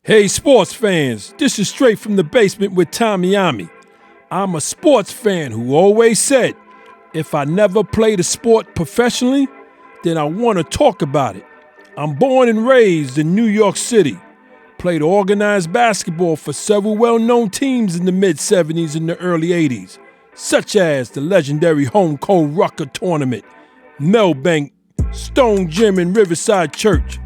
Hey sports fans, this is Straight from the Basement with OMMY. I'm a sports fan who always said, if I never played a sport professionally, then I want to talk about it. I'm born and raised in New York City. Played organized basketball for several well-known teams in the mid-'70s and the early '80s, such as the legendary Home Cold Rucker Tournament, Melbank, Stone Gym and Riverside Church,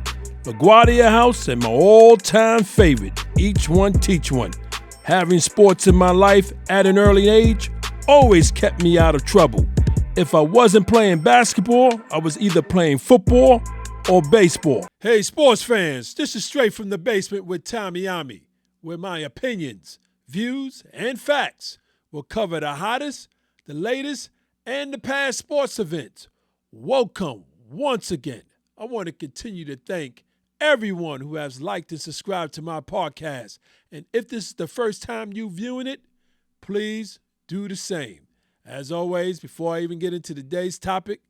LaGuardia House, and my all-time favorite, Each One Teach One. Having sports in my life at an early age always kept me out of trouble. If I wasn't playing basketball, I was either playing football or baseball. Hey sports fans, this is Straight from the Basement with OMMY, where my opinions, views, and facts will cover the hottest, the latest, and the past sports events. Welcome once again. I want to continue to thank everyone who has liked and subscribed to my podcast. And if this is the first time you viewing it, please do the same. As always, before I even get into today's topic,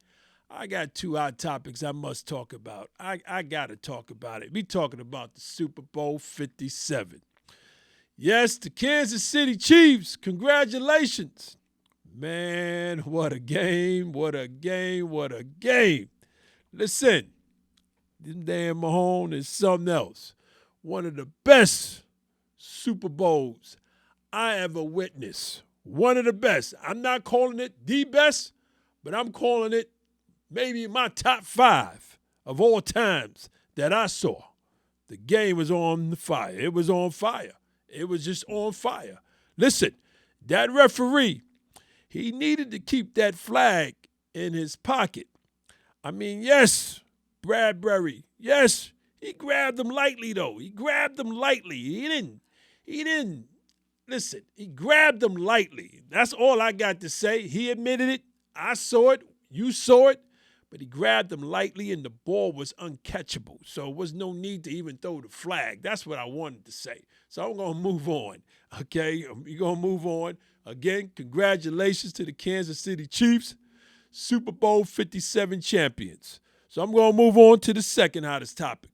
I got two hot topics I must talk about. I got to talk about it. We talking about the Super Bowl 57. Yes, the Kansas City Chiefs, congratulations. Man, what a game, what a game, what a game. Listen, them damn Mahomes is something else. One of the best Super Bowls I ever witnessed. One of the best. I'm not calling it the best, but I'm calling it maybe my top 5 of all times that I saw. The game was on fire. It was on fire. It was just on fire. Listen, that referee, he needed to keep that flag in his pocket. I mean, yes, Bradbury, yes, he grabbed him lightly, though. He grabbed him lightly. He didn't, listen, he grabbed him lightly. That's all I got to say. He admitted it. I saw it. You saw it. But he grabbed him lightly, and the ball was uncatchable. So there was no need to even throw the flag. That's what I wanted to say. So I'm going to move on, okay? We're going to move on. Again, congratulations to the Kansas City Chiefs, Super Bowl 57 champions. So I'm going to move on to the second hottest topic.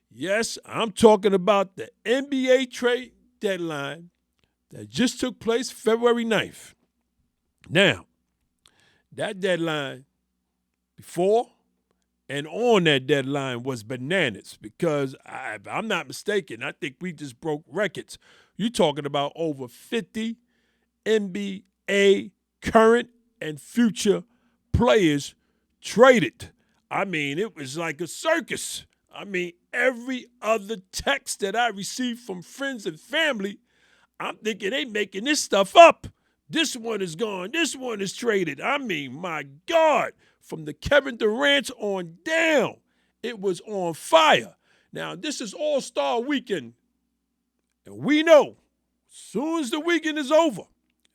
Yes, I'm talking about the NBA trade deadline that just took place February 9th. Now, that deadline before and on that deadline was bananas because, if I'm not mistaken, I think we just broke records. You're talking about over 50 NBA current and future players traded. I mean, it was like a circus. I mean, every other text that I received from friends and family, I'm thinking they making this stuff up. This one is gone. This one is traded. I mean, my God, from the Kevin Durant on down, it was on fire. Now, this is All-Star Weekend, and we know as soon as the weekend is over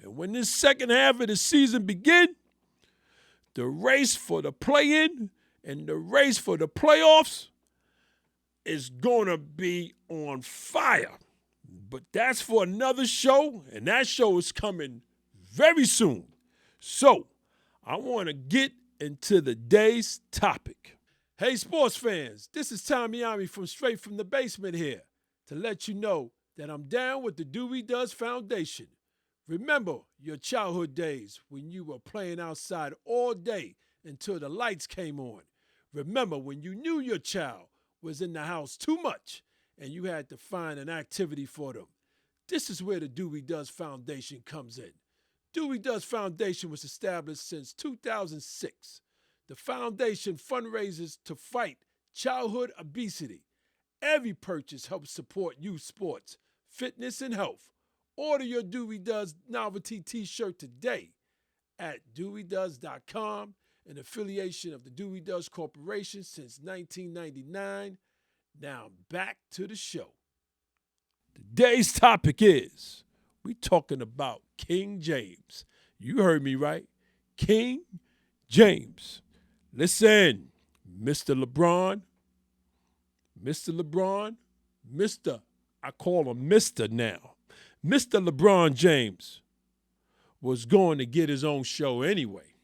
and when this second half of the season begins, the race for the play-in and the race for the playoffs is going to be on fire. But that's for another show, and that show is coming very soon. So I want to get into the day's topic. Hey, sports fans, this is OMMY from Straight from the Basement here to let you know that I'm down with the Dewey Does Foundation. Remember your childhood days when you were playing outside all day until the lights came on. Remember when you knew your child was in the house too much and you had to find an activity for them. This is where the Dewey Does Foundation comes in. Dewey Does Foundation was established since 2006. The foundation fundraises to fight childhood obesity. Every purchase helps support youth sports, fitness, and health. Order your Dewey Does novelty t-shirt today at DeweyDoes.com, an affiliation of the Dewey Does Corporation since 1999. Now back to the show. Today's topic is, we're talking about King James. You heard me right. King James. Listen, Mr. LeBron, I call him Mr. now. Mr. LeBron James was going to get his own show anyway.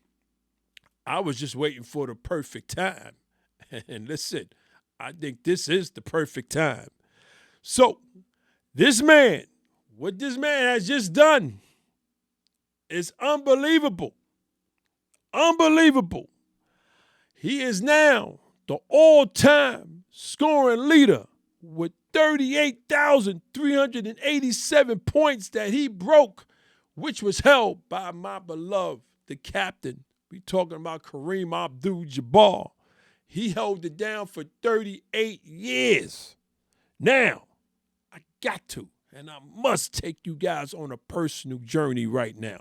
I was just waiting for the perfect time. And listen, I think this is the perfect time. So, what this man has just done is unbelievable. Unbelievable. He is now the all-time scoring leader with 38,387 points that he broke, which was held by my beloved, the captain. We talking about Kareem Abdul-Jabbar. He held it down for 38 years. Now, I got to, and I must take you guys on a personal journey right now.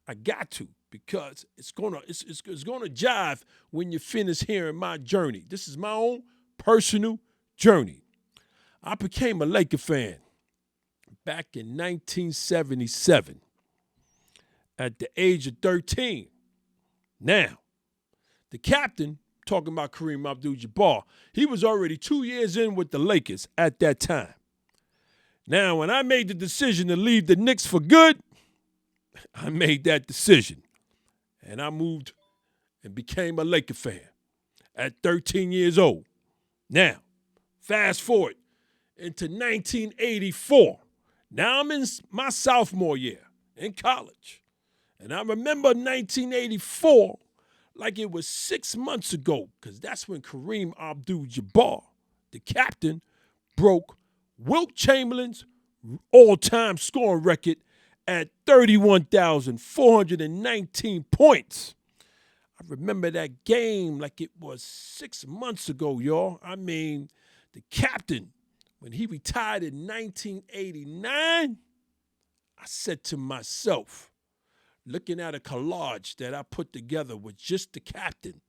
I got to, because it's gonna jive when you finish hearing my journey. This is my own personal journey. I became a Laker fan back in 1977 at the age of 13. Now, the captain, talking about Kareem Abdul-Jabbar, he was already 2 years in with the Lakers at that time. Now, when I made the decision to leave the Knicks for good, I made that decision. And I moved and became a Laker fan at 13 years old. Now, fast forward into 1984. Now I'm in my sophomore year in college. And I remember 1984 like it was 6 months ago, because that's when Kareem Abdul-Jabbar, the captain, broke Wilt Chamberlain's all-time scoring record at 31,419 points. I remember that game like it was 6 months ago, y'all. I mean, the captain, when he retired in 1989, I said to myself, looking at a collage that I put together with just the captain,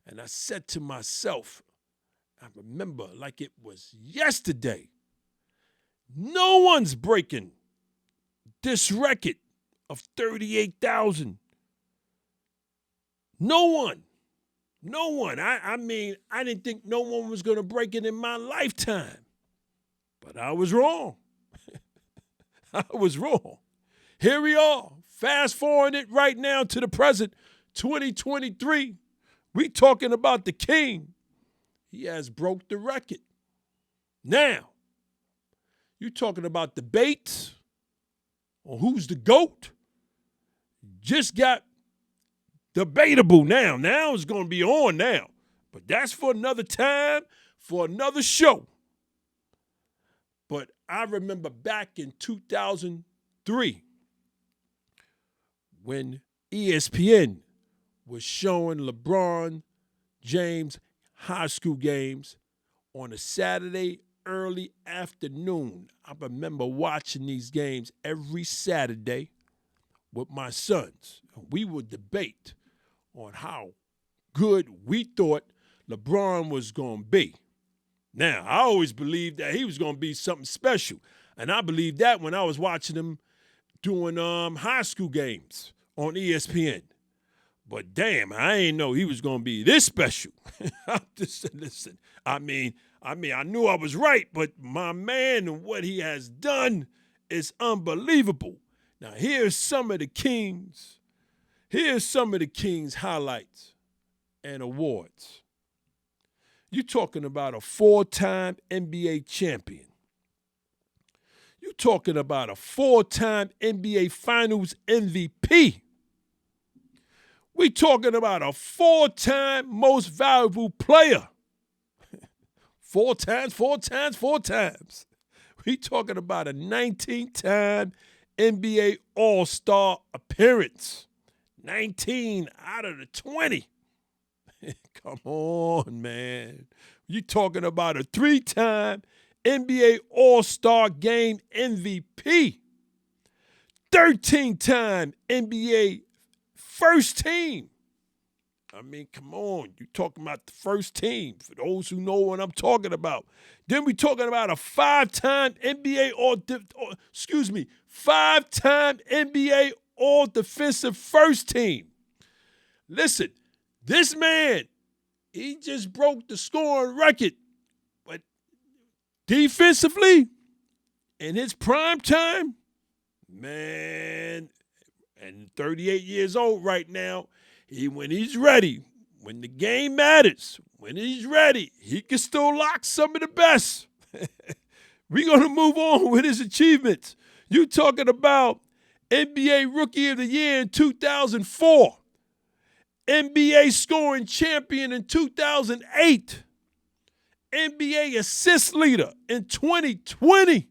and I said to myself, I remember like it was yesterday, no one's breaking this record of 38,000. No one. I mean, I didn't think no one was going to break it in my lifetime. But I was wrong. I was wrong. Here we are. Fast forwarding it right now to the present, 2023. We talking about the king. He has broke the record. Now, you talking about debates on who's the GOAT? Just got debatable now. Now it's going to be on now. But that's for another time, for another show. But I remember back in 2003 when ESPN was showing LeBron James high school games on a Saturday early afternoon. I remember watching these games every Saturday with my sons. We would debate on how good we thought LeBron was going to be. Now, I always believed that he was going to be something special. And I believed that when I was watching him doing high school games on ESPN. But damn, I ain't know he was going to be this special. Listen, I mean, I knew I was right, but my man and what he has done is unbelievable. Now, here's some of the Kings. Here's some of the Kings' highlights and awards. You're talking about a 4-time NBA champion. You're talking about a 4-time NBA Finals MVP. We're talking about a 4-time most valuable player. 4 times. We're talking about a 19-time NBA All-Star appearance. 19 out of the 20. Come on, man. You're talking about a 3-time NBA All-Star Game MVP. 13-time NBA First Team. I mean, come on. You're talking about the first team, for those who know what I'm talking about. Then we're talking about a 5-time NBA All-Defensive First Team. Listen, this man, he just broke the scoring record. But defensively, in his prime time, man, and 38 years old right now, when he's ready, when the game matters, when he's ready, he can still lock some of the best. We're going to move on with his achievements. You talking about NBA Rookie of the Year in 2004, NBA scoring champion in 2008, NBA assist leader in 2020.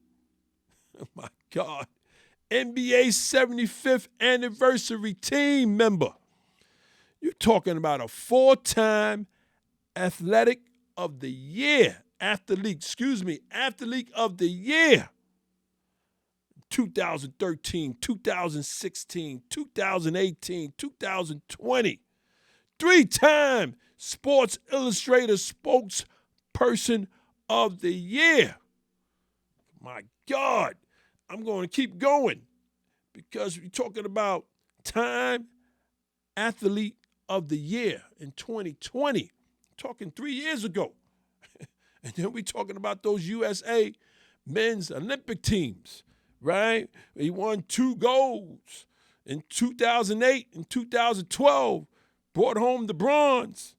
Oh my God. NBA 75th anniversary team member. You're talking about a 4-time Athlete of the Year. Athlete of the Year. 2013, 2016, 2018, 2020. 3-time Sports Illustrated Spokesperson of the Year. My God, I'm going to keep going because we're talking about Time Athlete of the Year in 2020. Talking 3 years ago. And then we're talking about those USA men's Olympic teams, right? He won 2 golds in 2008 and 2012, brought home the bronze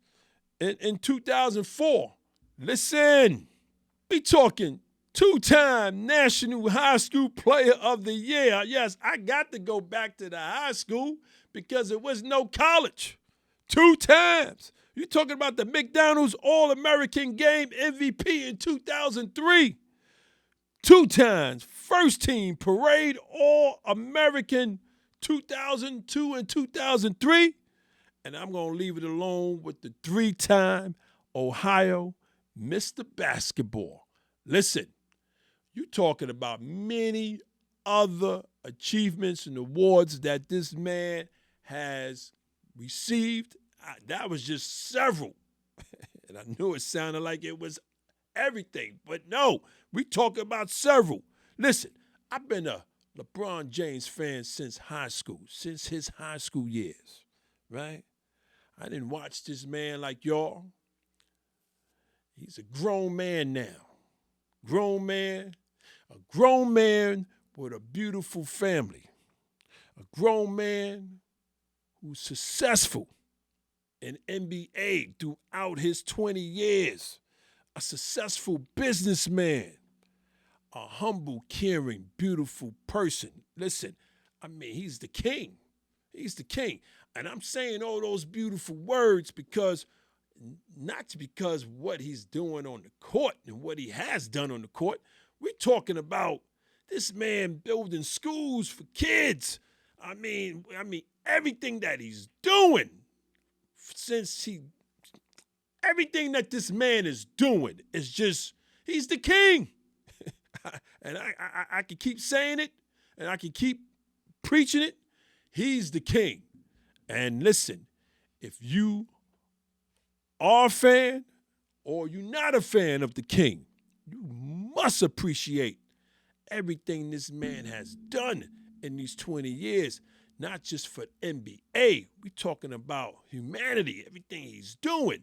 in 2004. Listen, we talking 2-time National High School Player of the Year. Yes, I got to go back to the high school because there was no college. 2 times. You're talking about the McDonald's All-American Game MVP in 2003. 2 times. First team parade All-American 2002 and 2003. And I'm going to leave it alone with the 3-time Ohio Mr. Basketball. Listen, you're talking about many other achievements and awards that this man has received. That was just several. And I knew it sounded like it was everything. But no, we talk about several. Listen, I've been a LeBron James fan since high school, since his high school years, right? I didn't watch this man like y'all. He's a grown man now. Grown man. A grown man with a beautiful family. A grown man who's successful in NBA throughout his 20 years. A successful businessman. A humble, caring, beautiful person. Listen, I mean, he's the king. He's the king. And I'm saying all those beautiful words because, not because what he's doing on the court and what he has done on the court. We're talking about this man building schools for kids. I mean, everything that he's doing everything that this man is doing is just, he's the king. And I can keep saying it and I can keep preaching it. He's the king. And listen, if you are a fan or you're not a fan of the king, you must appreciate everything this man has done in these 20 years, not just for NBA. We're talking about humanity, everything he's doing.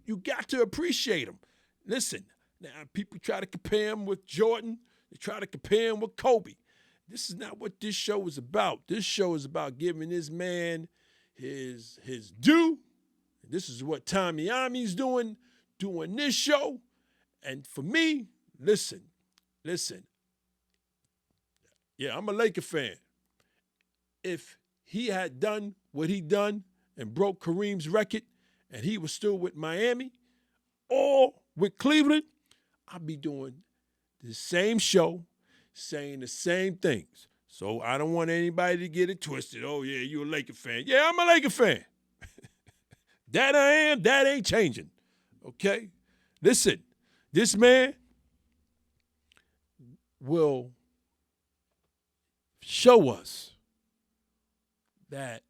You got to appreciate him. Listen, now people try to compare him with Jordan. They try to compare him with Kobe. This is not what this show is about. This show is about giving this man his due. This is what Tommy Ami's doing this show. And for me, listen. Yeah, I'm a Laker fan. If he had done what he done and broke Kareem's record and he was still with Miami or with Cleveland, I'd be doing the same show, saying the same things. So I don't want anybody to get it twisted. Oh, yeah, you a Laker fan. Yeah, I'm a Laker fan. That I am, that ain't changing. Okay? Listen, this man will show us that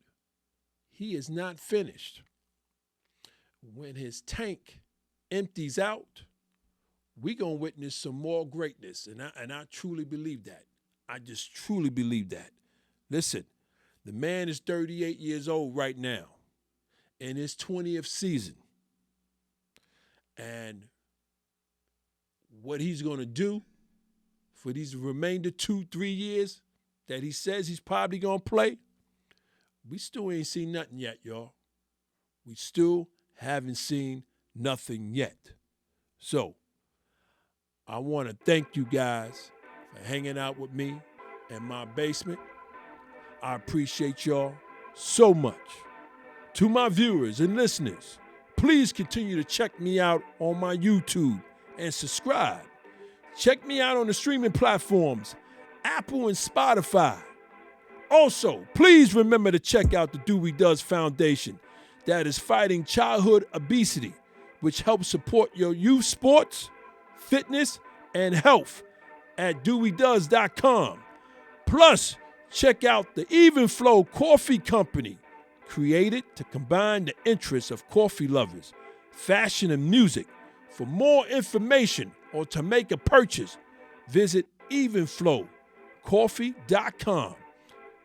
he is not finished. When his tank empties out, we're going to witness some more greatness. And I truly believe that. I just truly believe that. Listen, the man is 38 years old right now in his 20th season. And what he's going to do for these remainder 2-3 years that he says he's probably going to play, we still ain't seen nothing yet, y'all. We still haven't seen nothing yet. So, I want to thank you guys for hanging out with me in my basement. I appreciate y'all so much. To my viewers and listeners, please continue to check me out on my YouTube and subscribe. Check me out on the streaming platforms, Apple and Spotify. Also, please remember to check out the Dewey Does Foundation that is fighting childhood obesity, which helps support your youth sports, fitness, and health at DeweyDoes.com. Plus, check out the Even Flow Coffee Company, created to combine the interests of coffee lovers, fashion, and music. For more information or to make a purchase, visit evenflowcoffee.com.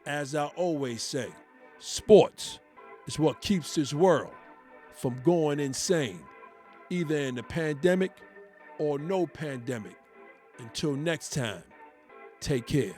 As I always say, sports is what keeps this world from going insane, either in the pandemic or no pandemic. Until next time, take care.